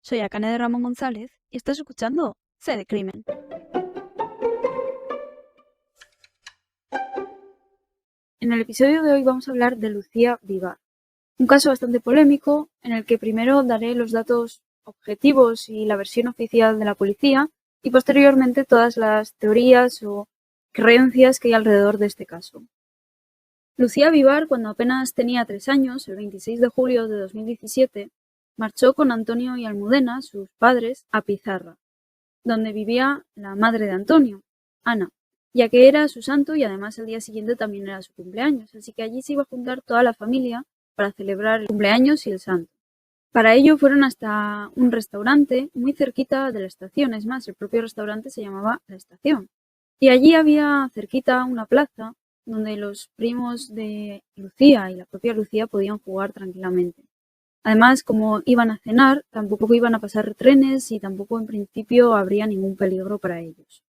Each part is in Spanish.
soy Akane de Ramón González y estás escuchando Sé de Crimen. En el episodio de hoy vamos a hablar de Lucía Vivar, un caso bastante polémico en el que primero daré los datos objetivos y la versión oficial de la policía y posteriormente todas las teorías o creencias que hay alrededor de este caso. Lucía Vivar, cuando apenas tenía 3 años, el 26 de julio de 2017, marchó con Antonio y Almudena, sus padres, a Pizarra, donde vivía la madre de Antonio, Ana, ya que era su santo y además el día siguiente también era su cumpleaños, así que allí se iba a juntar toda la familia para celebrar el cumpleaños y el santo. Para ello fueron hasta un restaurante muy cerquita de la estación, es más, el propio restaurante se llamaba La Estación. Y allí había cerquita una plaza donde los primos de Lucía y la propia Lucía podían jugar tranquilamente. Además, como iban a cenar, tampoco iban a pasar trenes y tampoco en principio habría ningún peligro para ellos.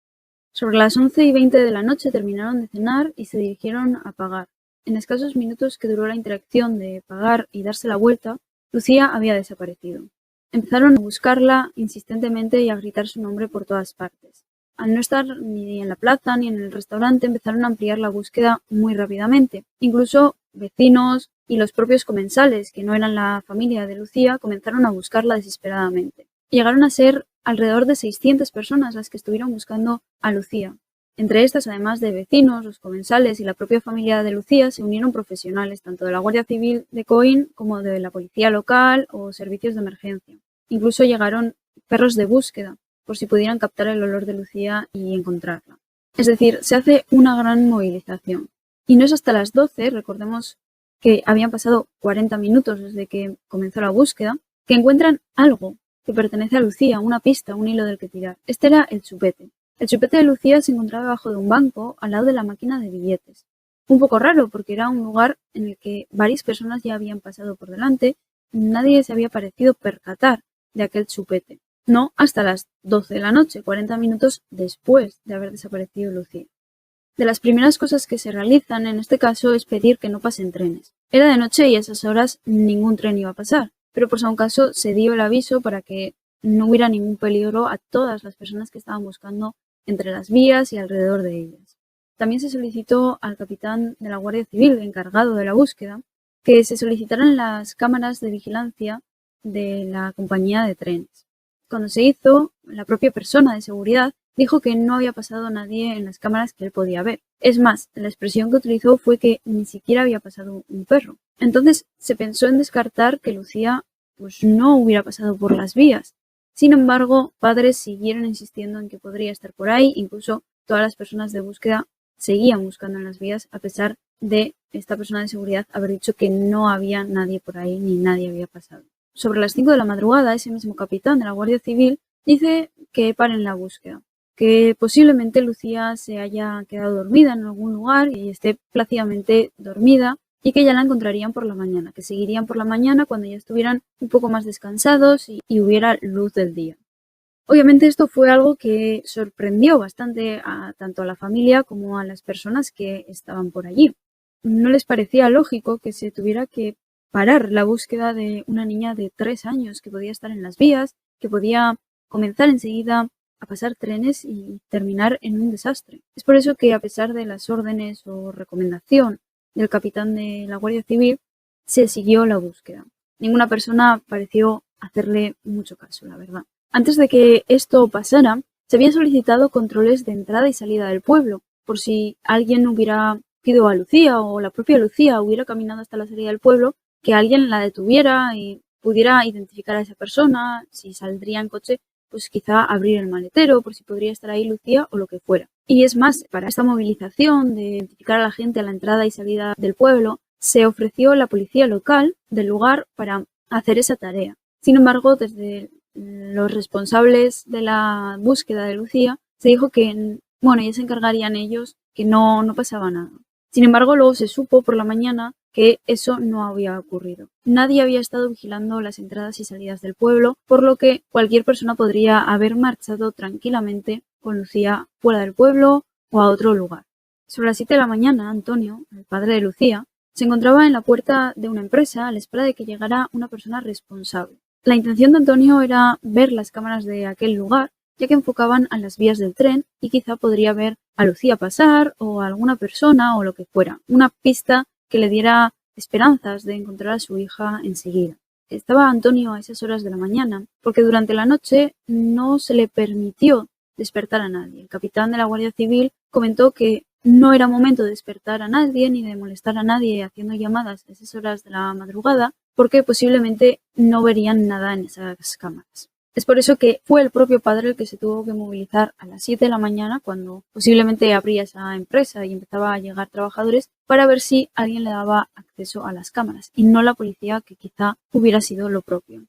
Sobre las 11:20 de la noche terminaron de cenar y se dirigieron a pagar. En escasos minutos que duró la interacción de pagar y darse la vuelta, Lucía había desaparecido. Empezaron a buscarla insistentemente y a gritar su nombre por todas partes. Al no estar ni en la plaza ni en el restaurante, empezaron a ampliar la búsqueda muy rápidamente. Incluso vecinos y los propios comensales, que no eran la familia de Lucía, comenzaron a buscarla desesperadamente. Llegaron a ser alrededor de 600 personas las que estuvieron buscando a Lucía. Entre estas, además de vecinos, los comensales y la propia familia de Lucía, se unieron profesionales tanto de la Guardia Civil de Coín como de la policía local o servicios de emergencia. Incluso llegaron perros de búsqueda, por si pudieran captar el olor de Lucía y encontrarla. Es decir, se hace una gran movilización. Y no es hasta las 12, recordemos que habían pasado 40 minutos desde que comenzó la búsqueda, que encuentran algo que pertenece a Lucía, una pista, un hilo del que tirar. Este era el chupete. El chupete de Lucía se encontraba debajo de un banco al lado de la máquina de billetes. Un poco raro porque era un lugar en el que varias personas ya habían pasado por delante y nadie se había parecido percatar de aquel chupete. No hasta las 12 de la noche, 40 minutos después de haber desaparecido Lucía. De las primeras cosas que se realizan en este caso es pedir que no pasen trenes. Era de noche y a esas horas ningún tren iba a pasar, pero por si acaso se dio el aviso para que no hubiera ningún peligro a todas las personas que estaban buscando entre las vías y alrededor de ellas. También se solicitó al capitán de la Guardia Civil, encargado de la búsqueda, que se solicitaran las cámaras de vigilancia de la compañía de trenes. Cuando se hizo, la propia persona de seguridad dijo que no había pasado nadie en las cámaras que él podía ver. Es más, la expresión que utilizó fue que ni siquiera había pasado un perro. Entonces se pensó en descartar que Lucía no hubiera pasado por las vías. Sin embargo, padres siguieron insistiendo en que podría estar por ahí, incluso todas las personas de búsqueda seguían buscando en las vías a pesar de esta persona de seguridad haber dicho que no había nadie por ahí ni nadie había pasado. Sobre las 5 de la madrugada, ese mismo capitán de la Guardia Civil dice que paren la búsqueda, que posiblemente Lucía se haya quedado dormida en algún lugar y esté plácidamente dormida y que ya la encontrarían por la mañana, que seguirían por la mañana cuando ya estuvieran un poco más descansados y hubiera luz del día. Obviamente esto fue algo que sorprendió bastante tanto a la familia como a las personas que estaban por allí. No les parecía lógico que se tuviera que parar la búsqueda de una niña de 3 años que podía estar en las vías, que podía comenzar enseguida a pasar trenes y terminar en un desastre. Es por eso que a pesar de las órdenes o recomendación del capitán de la Guardia Civil, se siguió la búsqueda. Ninguna persona pareció hacerle mucho caso, la verdad. Antes de que esto pasara, se habían solicitado controles de entrada y salida del pueblo, por si alguien hubiera ido a Lucía o la propia Lucía hubiera caminado hasta la salida del pueblo, que alguien la detuviera y pudiera identificar a esa persona, si saldría en coche, pues quizá abrir el maletero por si podría estar ahí Lucía o lo que fuera. Y es más, para esta movilización de identificar a la gente a la entrada y salida del pueblo, se ofreció la policía local del lugar para hacer esa tarea. Sin embargo, desde los responsables de la búsqueda de Lucía se dijo que, ya se encargarían ellos, que no pasaba nada. Sin embargo, luego se supo por la mañana que eso no había ocurrido. Nadie había estado vigilando las entradas y salidas del pueblo, por lo que cualquier persona podría haber marchado tranquilamente con Lucía fuera del pueblo o a otro lugar. Sobre las 7 de la mañana, Antonio, el padre de Lucía, se encontraba en la puerta de una empresa a la espera de que llegara una persona responsable. La intención de Antonio era ver las cámaras de aquel lugar, ya que enfocaban a las vías del tren y quizá podría ver a Lucía pasar o a alguna persona o lo que fuera, una pista que le diera esperanzas de encontrar a su hija enseguida. Estaba Antonio a esas horas de la mañana, porque durante la noche no se le permitió despertar a nadie. El capitán de la Guardia Civil comentó que no era momento de despertar a nadie ni de molestar a nadie haciendo llamadas a esas horas de la madrugada, porque posiblemente no verían nada en esas cámaras. Es por eso que fue el propio padre el que se tuvo que movilizar a las 7 de la mañana, cuando posiblemente abría esa empresa y empezaba a llegar trabajadores, para ver si alguien le daba acceso a las cámaras, y no la policía, que quizá hubiera sido lo propio.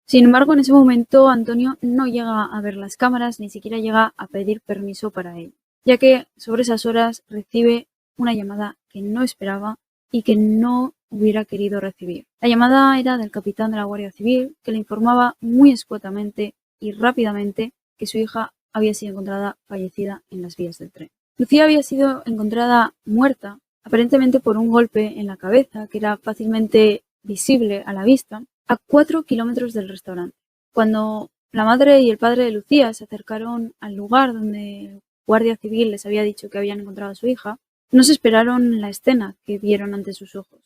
Sin embargo, en ese momento Antonio no llega a ver las cámaras, ni siquiera llega a pedir permiso para ello, ya que sobre esas horas recibe una llamada que no esperaba y que no hubiera querido recibir. La llamada era del capitán de la Guardia Civil, que le informaba muy escuetamente y rápidamente que su hija había sido encontrada fallecida en las vías del tren. Lucía había sido encontrada muerta, aparentemente por un golpe en la cabeza que era fácilmente visible a la vista, a 4 kilómetros del restaurante. Cuando la madre y el padre de Lucía se acercaron al lugar donde el Guardia Civil les había dicho que habían encontrado a su hija, no se esperaron la escena que vieron ante sus ojos.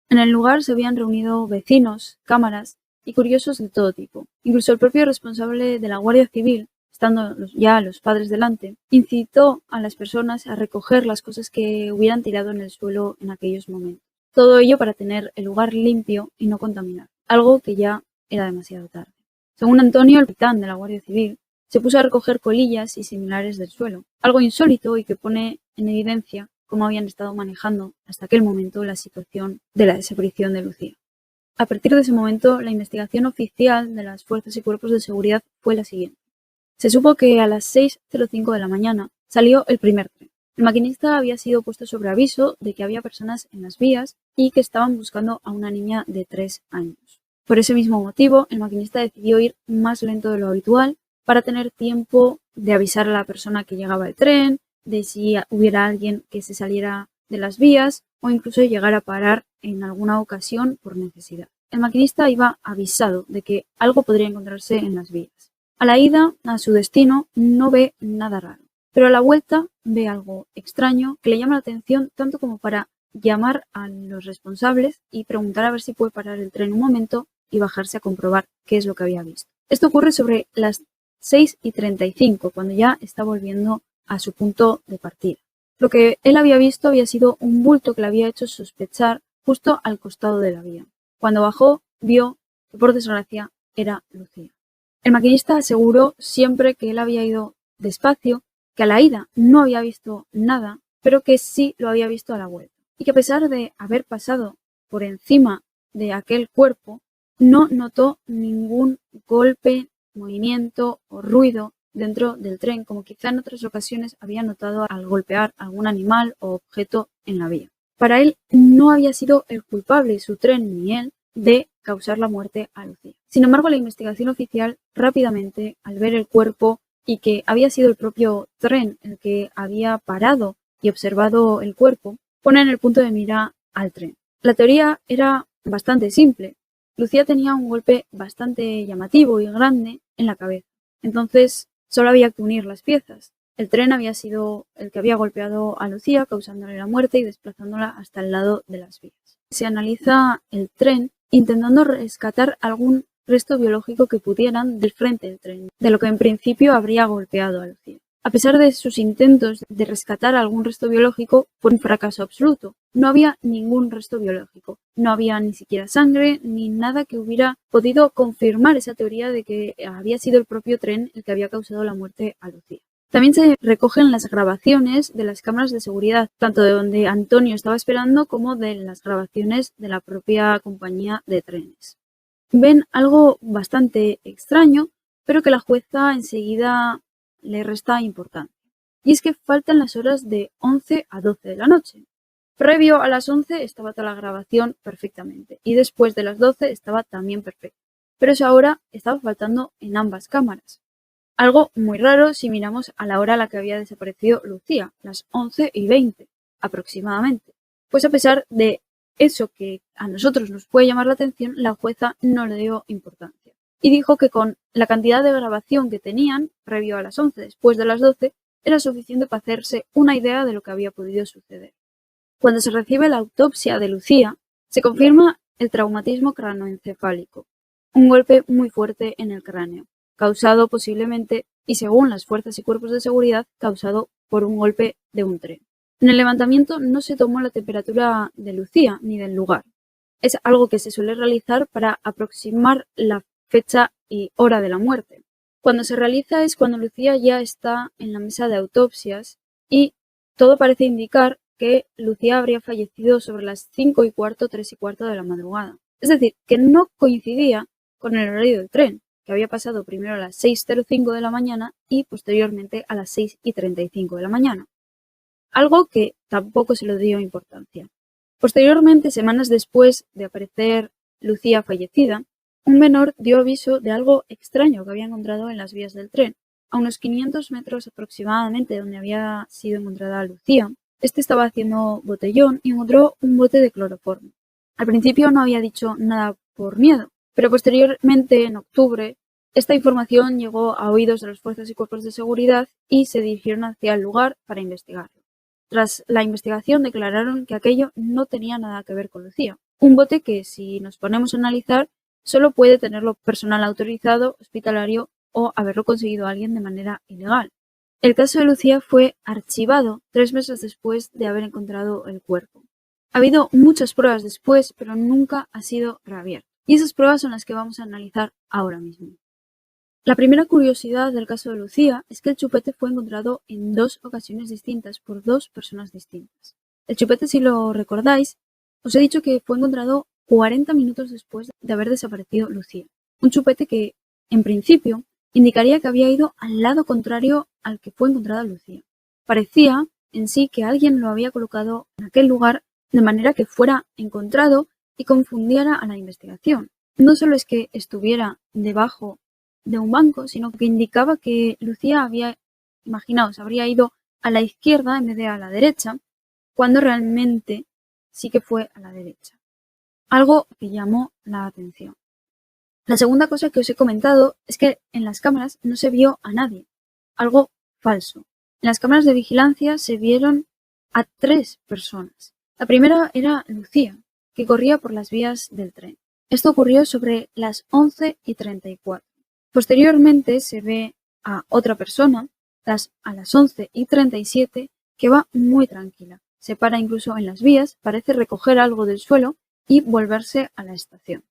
En el lugar se habían reunido vecinos, cámaras y curiosos de todo tipo. Incluso el propio responsable de la Guardia Civil, estando ya los padres delante, incitó a las personas a recoger las cosas que hubieran tirado en el suelo en aquellos momentos. Todo ello para tener el lugar limpio y no contaminar, algo que ya era demasiado tarde. Según Antonio, el capitán de la Guardia Civil, se puso a recoger colillas y similares del suelo, algo insólito y que pone en evidencia cómo habían estado manejando hasta aquel momento la situación de la desaparición de Lucía. A partir de ese momento, la investigación oficial de las fuerzas y cuerpos de seguridad fue la siguiente. Se supo que a las 6:05 de la mañana salió el primer tren. El maquinista había sido puesto sobre aviso de que había personas en las vías y que estaban buscando a una niña de 3 años. Por ese mismo motivo, el maquinista decidió ir más lento de lo habitual para tener tiempo de avisar a la persona que llegaba al tren, de si hubiera alguien que se saliera de las vías o incluso llegar a parar en alguna ocasión por necesidad. El maquinista iba avisado de que algo podría encontrarse en las vías. A la ida a su destino no ve nada raro, pero a la vuelta ve algo extraño que le llama la atención tanto como para llamar a los responsables y preguntar a ver si puede parar el tren un momento y bajarse a comprobar qué es lo que había visto. Esto ocurre sobre las 6:35, cuando ya está volviendo a su punto de partida. Lo que él había visto había sido un bulto que le había hecho sospechar justo al costado de la vía. Cuando bajó, vio que por desgracia era Lucía. El maquinista aseguró siempre que él había ido despacio, que a la ida no había visto nada, pero que sí lo había visto a la vuelta. Y que a pesar de haber pasado por encima de aquel cuerpo, no notó ningún golpe, movimiento o ruido dentro del tren, como quizá en otras ocasiones había notado al golpear algún animal o objeto en la vía. Para él no había sido el culpable, su tren ni él, de causar la muerte a Lucía. Sin embargo, la investigación oficial rápidamente, al ver el cuerpo y que había sido el propio tren el que había parado y observado el cuerpo, pone en el punto de mira al tren. La teoría era bastante simple. Lucía tenía un golpe bastante llamativo y grande en la cabeza. Entonces, solo había que unir las piezas. El tren había sido el que había golpeado a Lucía, causándole la muerte y desplazándola hasta el lado de las vías. Se analiza el tren intentando rescatar algún resto biológico que pudieran del frente del tren, de lo que en principio habría golpeado a Lucía. A pesar de sus intentos de rescatar algún resto biológico, fue un fracaso absoluto. No había ningún resto biológico. No había ni siquiera sangre ni nada que hubiera podido confirmar esa teoría de que había sido el propio tren el que había causado la muerte a Lucía. También se recogen las grabaciones de las cámaras de seguridad, tanto de donde Antonio estaba esperando como de las grabaciones de la propia compañía de trenes. Ven algo bastante extraño, pero que la jueza enseguida le resta importancia. Y es que faltan las horas de 11 a 12 de la noche. Previo a las 11 estaba toda la grabación perfectamente y después de las 12 estaba también perfecta. Pero esa hora estaba faltando en ambas cámaras. Algo muy raro si miramos a la hora a la que había desaparecido Lucía, las 11:20 aproximadamente. Pues a pesar de eso que a nosotros nos puede llamar la atención, la jueza no le dio importancia. y dijo que con la cantidad de grabación que tenían, previo a las 11, después de las 12, era suficiente para hacerse una idea de lo que había podido suceder. Cuando se recibe la autopsia de Lucía, se confirma el traumatismo craneoencefálico, un golpe muy fuerte en el cráneo, causado posiblemente, y según las fuerzas y cuerpos de seguridad, causado por un golpe de un tren. En el levantamiento no se tomó la temperatura de Lucía ni del lugar. Es algo que se suele realizar para aproximar la fecha y hora de la muerte. Cuando se realiza es cuando Lucía ya está en la mesa de autopsias y todo parece indicar que Lucía habría fallecido sobre las 5:15, 3:15 de la madrugada. Es decir, que no coincidía con el horario del tren, que había pasado primero a las 6:05 de la mañana y posteriormente a las 6:35 de la mañana. Algo que tampoco se le dio importancia. Posteriormente, semanas después de aparecer Lucía fallecida, un menor dio aviso de algo extraño que había encontrado en las vías del tren. A unos 500 metros aproximadamente de donde había sido encontrada Lucía, este estaba haciendo botellón y encontró un bote de cloroformo. Al principio no había dicho nada por miedo, pero posteriormente, en octubre, esta información llegó a oídos de las fuerzas y cuerpos de seguridad y se dirigieron hacia el lugar para investigarlo. Tras la investigación declararon que aquello no tenía nada que ver con Lucía. Un bote que, si nos ponemos a analizar, solo puede tenerlo personal autorizado, hospitalario o haberlo conseguido alguien de manera ilegal. El caso de Lucía fue archivado 3 meses después de haber encontrado el cuerpo. Ha habido muchas pruebas después, pero nunca ha sido reabierto. Y esas pruebas son las que vamos a analizar ahora mismo. La primera curiosidad del caso de Lucía es que el chupete fue encontrado en 2 ocasiones distintas por 2 personas distintas. El chupete, si lo recordáis, os he dicho que fue encontrado 40 minutos después de haber desaparecido Lucía. Un chupete que, en principio, indicaría que había ido al lado contrario al que fue encontrada Lucía. Parecía, en sí, que alguien lo había colocado en aquel lugar de manera que fuera encontrado y confundiera a la investigación. No solo es que estuviera debajo de un banco, sino que indicaba que Lucía habría ido a la izquierda en vez de a la derecha, cuando realmente sí que fue a la derecha. Algo que llamó la atención. La segunda cosa que os he comentado es que en las cámaras no se vio a nadie. Algo falso. En las cámaras de vigilancia se vieron a 3 personas. La primera era Lucía, que corría por las vías del tren. Esto ocurrió sobre las 11:34. Posteriormente se ve a otra persona a las 11:37 que va muy tranquila. Se para incluso en las vías, parece recoger algo del suelo y volverse a la estación.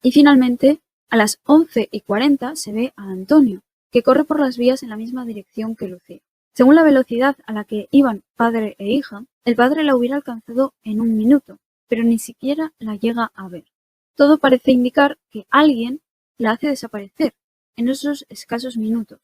Y finalmente, a las 11:40 se ve a Antonio, que corre por las vías en la misma dirección que Lucía. Según la velocidad a la que iban padre e hija, el padre la hubiera alcanzado en 1 minuto, pero ni siquiera la llega a ver. Todo parece indicar que alguien la hace desaparecer en esos escasos minutos,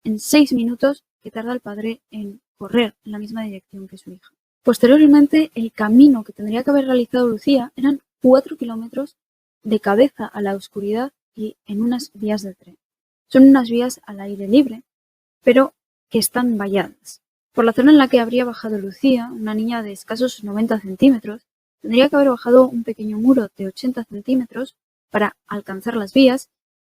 en 6 minutos que tarda el padre en correr en la misma dirección que su hija. Posteriormente, el camino que tendría que haber realizado Lucía eran 4 kilómetros de cabeza a la oscuridad y en unas vías del tren. Son unas vías al aire libre, pero que están valladas. Por la zona en la que habría bajado Lucía, una niña de escasos 90 centímetros, tendría que haber bajado un pequeño muro de 80 centímetros para alcanzar las vías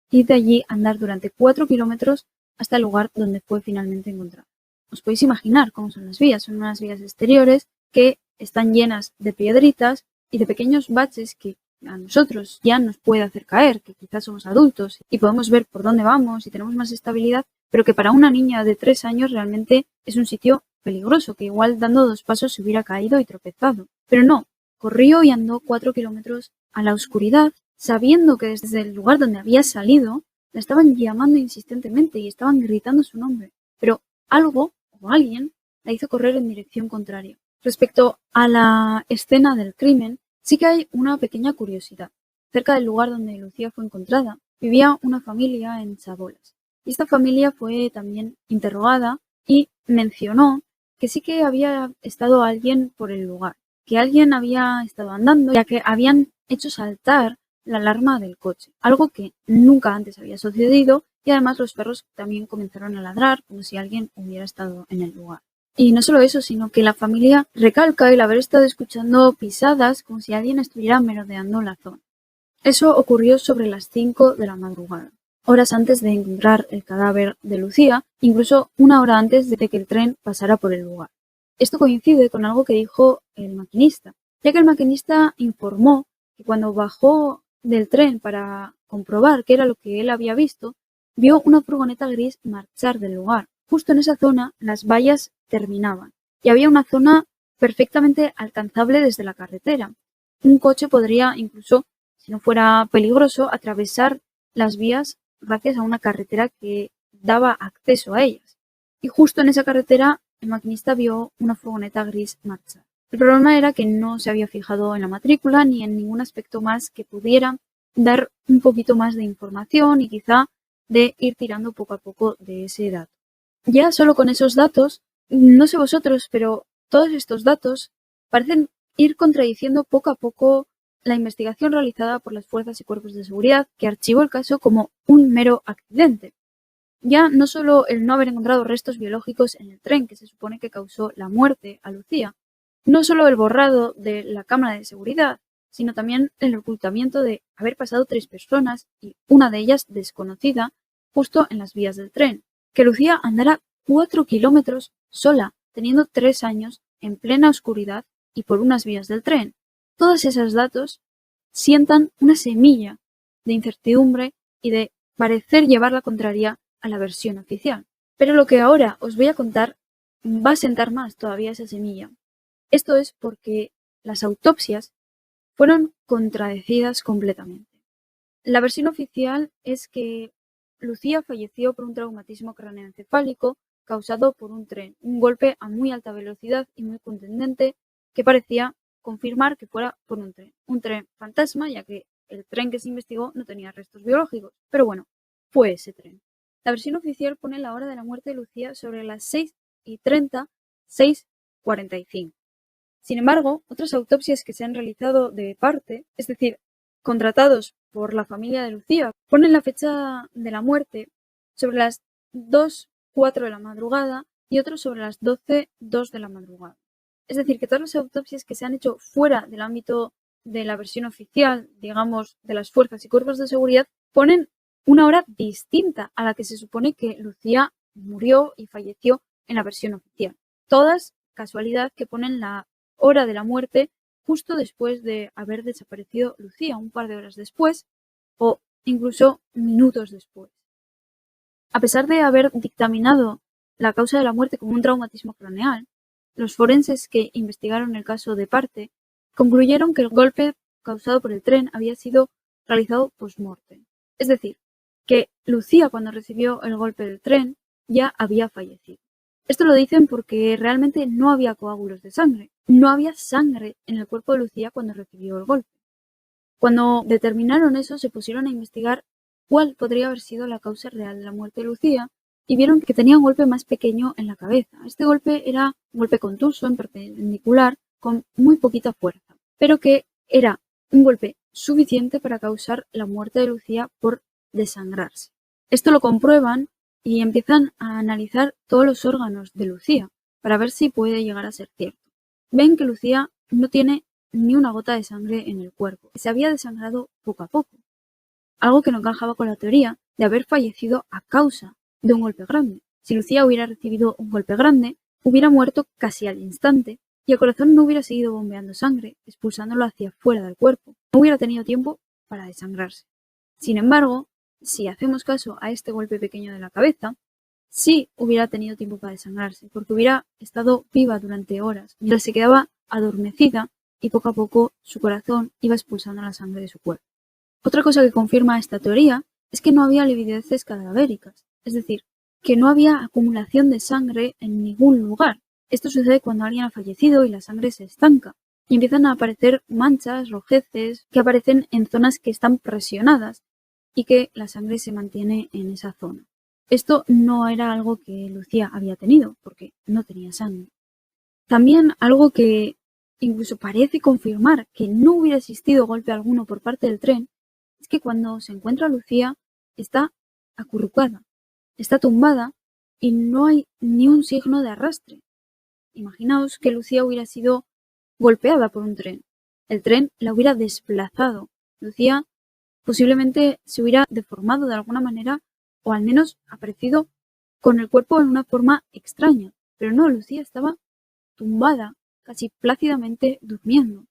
y de allí andar durante 4 kilómetros hasta el lugar donde fue finalmente encontrado. Os podéis imaginar cómo son las vías. Son unas vías exteriores que están llenas de piedritas y de pequeños baches que a nosotros ya nos puede hacer caer, que quizás somos adultos y podemos ver por dónde vamos y tenemos más estabilidad, pero que para una niña de 3 años realmente es un sitio peligroso, que igual dando 2 pasos se hubiera caído y tropezado. Pero no, corrió y andó 4 kilómetros a la oscuridad, sabiendo que desde el lugar donde había salido la estaban llamando insistentemente y estaban gritando su nombre, pero algo o alguien la hizo correr en dirección contraria. Respecto a la escena del crimen, sí que hay una pequeña curiosidad. Cerca del lugar donde Lucía fue encontrada, vivía una familia en Chabolas. Y esta familia fue también interrogada y mencionó que sí que había estado alguien por el lugar, que alguien había estado andando, ya que habían hecho saltar la alarma del coche, algo que nunca antes había sucedido, y además los perros también comenzaron a ladrar como si alguien hubiera estado en el lugar. Y no solo eso, sino que la familia recalca el haber estado escuchando pisadas como si alguien estuviera merodeando la zona. Eso ocurrió sobre las 5 de la madrugada. horas antes de encontrar el cadáver de Lucía, incluso una hora antes de que el tren pasara por el lugar. Esto coincide con algo que dijo el maquinista, ya que el maquinista informó que cuando bajó del tren para comprobar qué era lo que él había visto, vio una furgoneta gris marchar del lugar. Justo en esa zona las vallas terminaban y había una zona perfectamente alcanzable desde la carretera. Un coche podría incluso, si no fuera peligroso, atravesar las vías gracias a una carretera que daba acceso a ellas. Y justo en esa carretera el maquinista vio una furgoneta gris marchar. El problema era que no se había fijado en la matrícula ni en ningún aspecto más que pudiera dar un poquito más de información y quizá de ir tirando poco a poco de ese dato. Ya solo con esos datos, no sé vosotros, pero todos estos datos parecen ir contradiciendo poco a poco la investigación realizada por las fuerzas y cuerpos de seguridad que archivó el caso como un mero accidente. Ya no solo el no haber encontrado restos biológicos en el tren que se supone que causó la muerte a Lucía, no solo el borrado de la cámara de seguridad, sino también el ocultamiento de haber pasado 3 personas y una de ellas desconocida justo en las vías del tren, que Lucía andara 4 kilómetros sola, teniendo 3 años, en plena oscuridad y por unas vías del tren. Todos esos datos sientan una semilla de incertidumbre y de parecer llevar la contraria a la versión oficial. Pero lo que ahora os voy a contar va a sentar más todavía esa semilla. Esto es porque las autopsias fueron contradecidas completamente. La versión oficial es que Lucía falleció por un traumatismo craneoencefálico causado por un tren, un golpe a muy alta velocidad y muy contundente que parecía confirmar que fuera por un tren fantasma, ya que el tren que se investigó no tenía restos biológicos, pero bueno, fue ese tren. La versión oficial pone la hora de la muerte de Lucía sobre las 6:30, 6:45. Sin embargo, otras autopsias que se han realizado de parte, es decir, contratados por la familia de Lucía, ponen la fecha de la muerte sobre las 2:04 de la madrugada y otros sobre las 12:02 de la madrugada. Es decir, que todas las autopsias que se han hecho fuera del ámbito de la versión oficial, digamos, de las fuerzas y cuerpos de seguridad, ponen una hora distinta a la que se supone que Lucía murió y falleció en la versión oficial. Todas, casualidad, que ponen la hora de la muerte justo después de haber desaparecido Lucía, un par de horas después o incluso minutos después. A pesar de haber dictaminado la causa de la muerte como un traumatismo craneal, los forenses que investigaron el caso de parte concluyeron que el golpe causado por el tren había sido realizado post-mortem. Es decir, que Lucía, cuando recibió el golpe del tren, ya había fallecido. Esto lo dicen porque realmente no había coágulos de sangre. No había sangre en el cuerpo de Lucía cuando recibió el golpe. Cuando determinaron eso, se pusieron a investigar cuál podría haber sido la causa real de la muerte de Lucía y vieron que tenía un golpe más pequeño en la cabeza. Este golpe era un golpe contuso, en perpendicular, con muy poquita fuerza, pero que era un golpe suficiente para causar la muerte de Lucía por desangrarse. Esto lo comprueban y empiezan a analizar todos los órganos de Lucía para ver si puede llegar a ser cierto. Ven que Lucía no tiene ni una gota de sangre en el cuerpo, se había desangrado poco a poco, algo que no encajaba con la teoría de haber fallecido a causa de un golpe grande. Si Lucía hubiera recibido un golpe grande, hubiera muerto casi al instante y el corazón no hubiera seguido bombeando sangre, expulsándolo hacia fuera del cuerpo. No hubiera tenido tiempo para desangrarse. Sin embargo, si hacemos caso a este golpe pequeño de la cabeza, sí hubiera tenido tiempo para desangrarse, porque hubiera estado viva durante horas, mientras se quedaba adormecida y poco a poco su corazón iba expulsando la sangre de su cuerpo. Otra cosa que confirma esta teoría es que no había livideces cadavéricas, es decir, que no había acumulación de sangre en ningún lugar. Esto sucede cuando alguien ha fallecido y la sangre se estanca y empiezan a aparecer manchas, rojeces, que aparecen en zonas que están presionadas y que la sangre se mantiene en esa zona. Esto no era algo que Lucía había tenido, porque no tenía sangre. También algo que incluso parece confirmar que no hubiera existido golpe alguno por parte del tren es que cuando se encuentra Lucía está acurrucada, está tumbada y no hay ni un signo de arrastre. Imaginaos que Lucía hubiera sido golpeada por un tren. El tren la hubiera desplazado. Lucía posiblemente se hubiera deformado de alguna manera o al menos aparecido con el cuerpo en una forma extraña. Pero no, Lucía estaba tumbada, casi plácidamente durmiendo.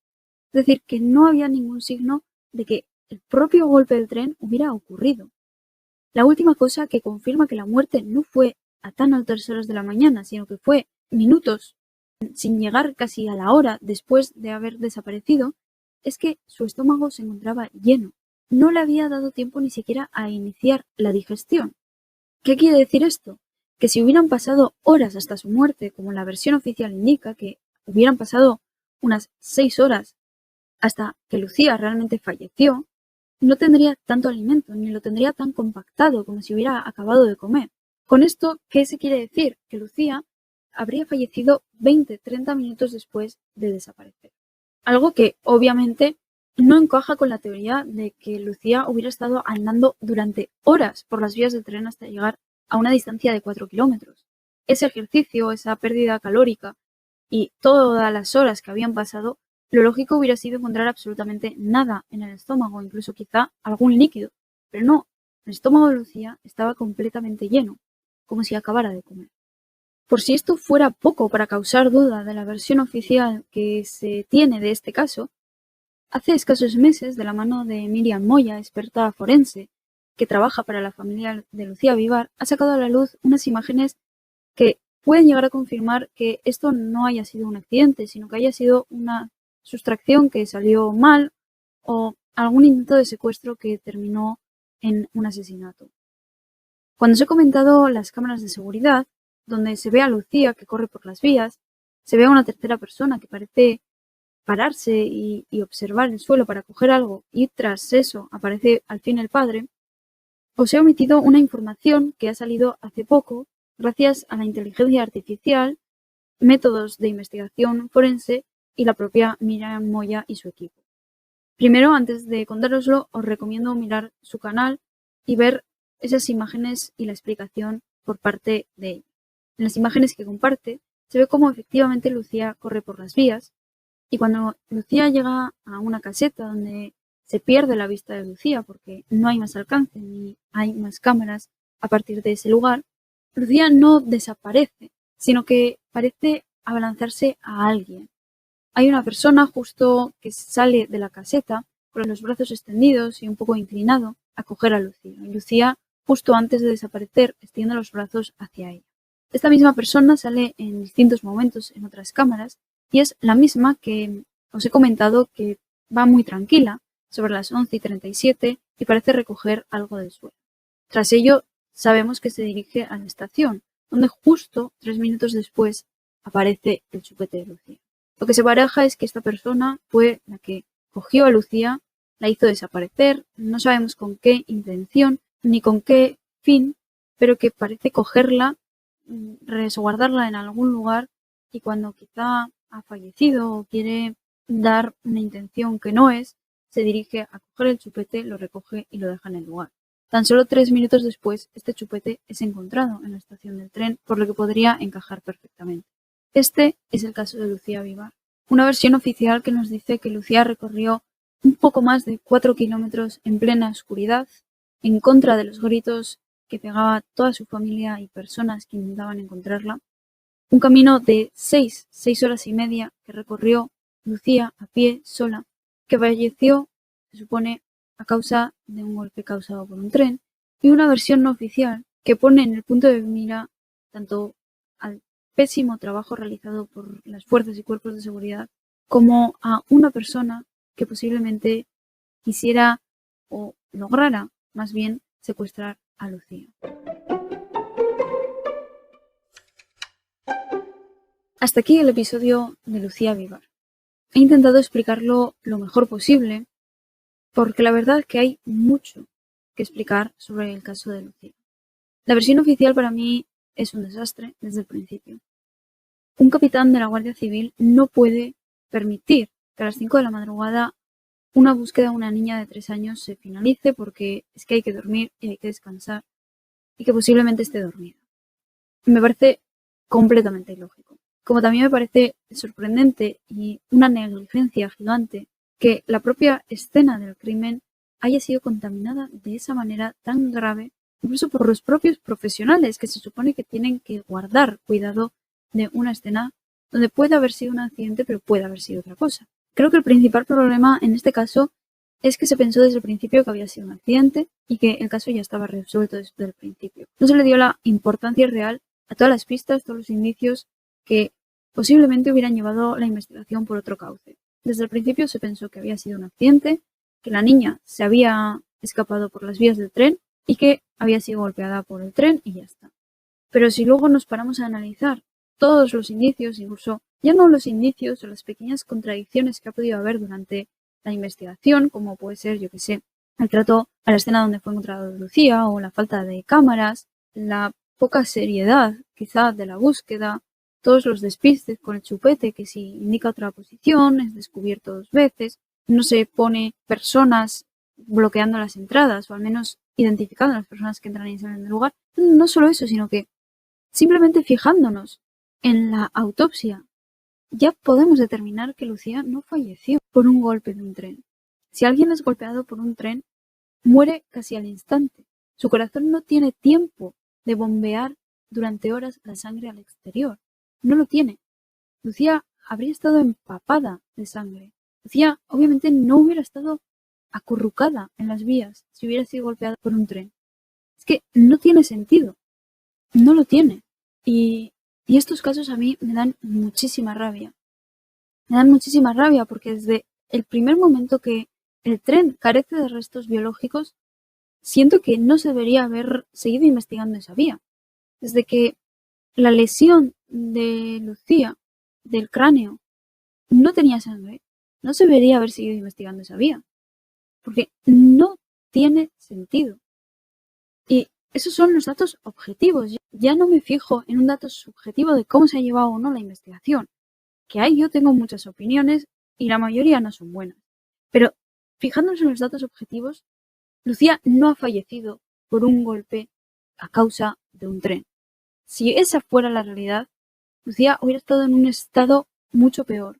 Es decir, que no había ningún signo de que el propio golpe del tren hubiera ocurrido. La última cosa que confirma que la muerte no fue a tan altas horas de la mañana, sino que fue minutos, sin llegar casi a la hora después de haber desaparecido, es que su estómago se encontraba lleno. No le había dado tiempo ni siquiera a iniciar la digestión. ¿Qué quiere decir esto? Que si hubieran pasado horas hasta su muerte, como la versión oficial indica, que hubieran pasado unas 6 horas hasta que Lucía realmente falleció, no tendría tanto alimento, ni lo tendría tan compactado como si hubiera acabado de comer. Con esto, ¿qué se quiere decir? Que Lucía habría fallecido 20-30 minutos después de desaparecer. Algo que, obviamente, no encaja con la teoría de que Lucía hubiera estado andando durante horas por las vías del tren hasta llegar a una distancia de 4 kilómetros. Ese ejercicio, esa pérdida calórica y todas las horas que habían pasado, lo lógico hubiera sido encontrar absolutamente nada en el estómago, incluso quizá algún líquido. Pero no, el estómago de Lucía estaba completamente lleno, como si acabara de comer. Por si esto fuera poco para causar duda de la versión oficial que se tiene de este caso, hace escasos meses, de la mano de Miriam Moya, experta forense, que trabaja para la familia de Lucía Vivar, ha sacado a la luz unas imágenes que pueden llegar a confirmar que esto no haya sido un accidente, sino que haya sido una sustracción que salió mal o algún intento de secuestro que terminó en un asesinato. Cuando os he comentado las cámaras de seguridad, donde se ve a Lucía que corre por las vías, se ve a una tercera persona que parece pararse y observar el suelo para coger algo y tras eso aparece al fin el padre, os he omitido una información que ha salido hace poco gracias a la inteligencia artificial, métodos de investigación forense y la propia Miriam Moya y su equipo. Primero, antes de contároslo, os recomiendo mirar su canal y ver esas imágenes y la explicación por parte de ella. En las imágenes que comparte, se ve cómo efectivamente Lucía corre por las vías y cuando Lucía llega a una caseta donde se pierde la vista de Lucía porque no hay más alcance ni hay más cámaras a partir de ese lugar, Lucía no desaparece, sino que parece abalanzarse a alguien. Hay una persona justo que sale de la caseta con los brazos extendidos y un poco inclinado a coger a Lucía. Y Lucía, justo antes de desaparecer, extiende los brazos hacia ella. Esta misma persona sale en distintos momentos en otras cámaras y es la misma que os he comentado que va muy tranquila sobre las 11:37 y parece recoger algo del suelo. Tras ello, sabemos que se dirige a la estación, donde justo 3 minutos después aparece el chupete de Lucía. Lo que se baraja es que esta persona fue la que cogió a Lucía, la hizo desaparecer, no sabemos con qué intención ni con qué fin, pero que parece cogerla, resguardarla en algún lugar y cuando quizá ha fallecido o quiere dar una intención que no es, se dirige a coger el chupete, lo recoge y lo deja en el lugar. Tan solo 3 minutos después, este chupete es encontrado en la estación del tren, por lo que podría encajar perfectamente. Este es el caso de Lucía Vivar, una versión oficial que nos dice que Lucía recorrió un poco más de 4 kilómetros en plena oscuridad, en contra de los gritos que pegaba toda su familia y personas que intentaban encontrarla. Un camino de 6 horas y media que recorrió Lucía a pie, sola, que falleció, se supone, a causa de un golpe causado por un tren, y una versión no oficial que pone en el punto de mira tanto al pésimo trabajo realizado por las fuerzas y cuerpos de seguridad como a una persona que posiblemente quisiera o lograra más bien secuestrar a Lucía. Hasta aquí el episodio de Lucía Vivar. He intentado explicarlo lo mejor posible porque la verdad es que hay mucho que explicar sobre el caso de Lucía. La versión oficial para mí es un desastre desde el principio. Un capitán de la Guardia Civil no puede permitir que a las 5 de la madrugada una búsqueda de una niña de 3 años se finalice porque es que hay que dormir y hay que descansar y que posiblemente esté dormida. Me parece completamente ilógico. Como también me parece sorprendente y una negligencia gigante que la propia escena del crimen haya sido contaminada de esa manera tan grave, incluso por los propios profesionales que se supone que tienen que guardar cuidado de una escena donde puede haber sido un accidente, pero puede haber sido otra cosa. Creo que el principal problema en este caso es que se pensó desde el principio que había sido un accidente y que el caso ya estaba resuelto desde el principio. No se le dio la importancia real a todas las pistas, todos los indicios que posiblemente hubieran llevado la investigación por otro cauce. Desde el principio se pensó que había sido un accidente, que la niña se había escapado por las vías del tren y que había sido golpeada por el tren y ya está. Pero si luego nos paramos a analizar todos los indicios, incluso ya no los indicios o las pequeñas contradicciones que ha podido haber durante la investigación, como puede ser, yo que sé, el trato a la escena donde fue encontrada Lucía o la falta de cámaras, la poca seriedad quizá de la búsqueda, todos los despistes con el chupete que si indica otra posición, es descubierto 2 veces, no se pone personas bloqueando las entradas o al menos identificando a las personas que entran y salen del lugar. No solo eso, sino que simplemente fijándonos en la autopsia ya podemos determinar que Lucía no falleció por un golpe de un tren. Si alguien es golpeado por un tren, muere casi al instante. Su corazón no tiene tiempo de bombear durante horas la sangre al exterior. No lo tiene. Lucía habría estado empapada de sangre. Lucía obviamente no hubiera estado acurrucada en las vías si hubiera sido golpeada por un tren. Es que no tiene sentido. No lo tiene. Y estos casos a mí me dan muchísima rabia. Me dan muchísima rabia porque desde el primer momento que el tren carece de restos biológicos, siento que no se debería haber seguido investigando esa vía. Desde que la lesión de Lucía, del cráneo, no tenía sangre, no se debería haber seguido investigando esa vía. Porque no tiene sentido. Y esos son los datos objetivos. Ya no me fijo en un dato subjetivo de cómo se ha llevado o no la investigación. Que ahí yo tengo muchas opiniones y la mayoría no son buenas. Pero fijándonos en los datos objetivos, Lucía no ha fallecido por un golpe a causa de un tren. Si esa fuera la realidad, Lucía hubiera estado en un estado mucho peor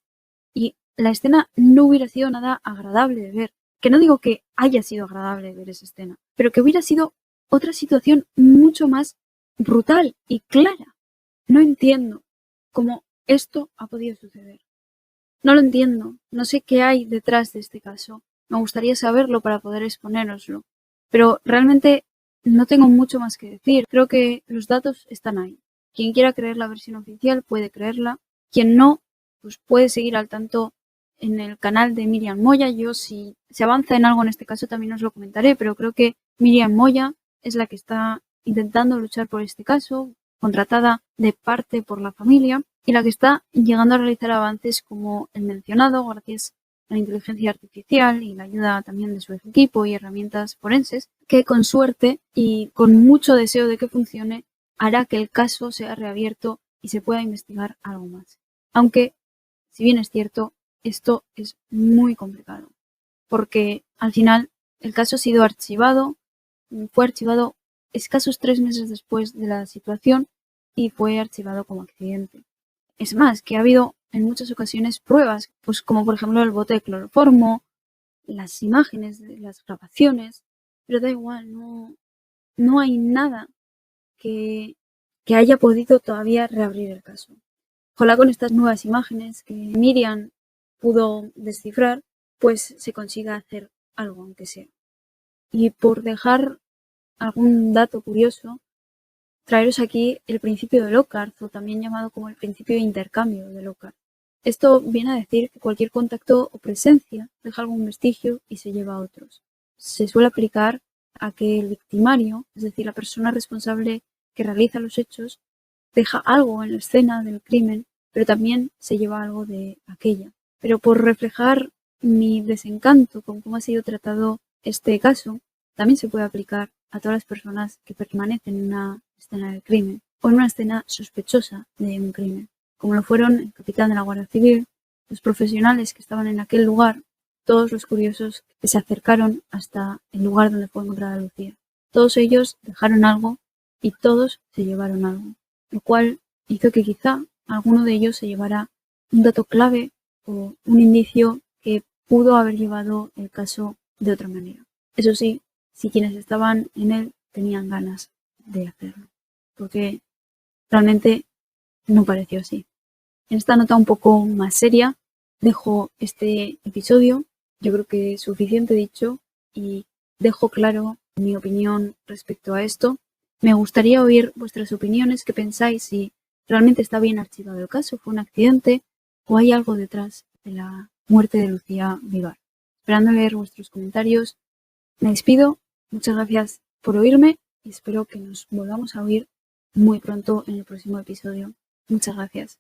y la escena no hubiera sido nada agradable de ver. Que no digo que haya sido agradable ver esa escena, pero que hubiera sido otra situación mucho más brutal y clara. No entiendo cómo esto ha podido suceder. No lo entiendo. No sé qué hay detrás de este caso. Me gustaría saberlo para poder exponéroslo. Pero realmente no tengo mucho más que decir. Creo que los datos están ahí. Quien quiera creer la versión oficial puede creerla. Quien no, pues puede seguir al tanto en el canal de Miriam Moya. Yo, si se avanza en algo en este caso, también os lo comentaré, pero creo que Miriam Moya es la que está intentando luchar por este caso, contratada de parte por la familia, y la que está llegando a realizar avances como el mencionado, gracias a la inteligencia artificial y la ayuda también de su equipo y herramientas forenses, que con suerte y con mucho deseo de que funcione, hará que el caso sea reabierto y se pueda investigar algo más. Aunque, si bien es cierto, esto es muy complicado, porque al final el caso ha sido archivado, fue archivado escasos 3 meses después de la situación y fue archivado como accidente. Es más, que ha habido en muchas ocasiones pruebas, pues como por ejemplo el bote de cloroformo, las imágenes de las grabaciones, pero da igual, no hay nada que haya podido todavía reabrir el caso. Ojalá con estas nuevas imágenes que Miriam pudo descifrar, pues se consiga hacer algo, aunque sea. Y por dejar algún dato curioso, traeros aquí el principio de Lockhart, o también llamado como el principio de intercambio de Lockhart. Esto viene a decir que cualquier contacto o presencia deja algún vestigio y se lleva a otros. Se suele aplicar a que el victimario, es decir, la persona responsable que realiza los hechos, deja algo en la escena del crimen, pero también se lleva algo de aquella. Pero por reflejar mi desencanto con cómo ha sido tratado este caso, también se puede aplicar a todas las personas que permanecen en una escena del crimen o en una escena sospechosa de un crimen, como lo fueron el capitán de la Guardia Civil, los profesionales que estaban en aquel lugar, todos los curiosos que se acercaron hasta el lugar donde fue encontrada Lucía. Todos ellos dejaron algo y todos se llevaron algo, lo cual hizo que quizá alguno de ellos se llevara un dato clave o un indicio que pudo haber llevado el caso de otra manera. Eso sí, si quienes estaban en él tenían ganas de hacerlo, porque realmente no pareció así. En esta nota un poco más seria dejo este episodio. Yo creo que es suficiente dicho y dejo claro mi opinión respecto a esto. Me gustaría oír vuestras opiniones, qué pensáis, si realmente está bien archivado el caso, fue un accidente o hay algo detrás de la muerte de Lucía Vivar. Esperando leer vuestros comentarios, me despido. Muchas gracias por oírme y espero que nos volvamos a oír muy pronto en el próximo episodio. Muchas gracias.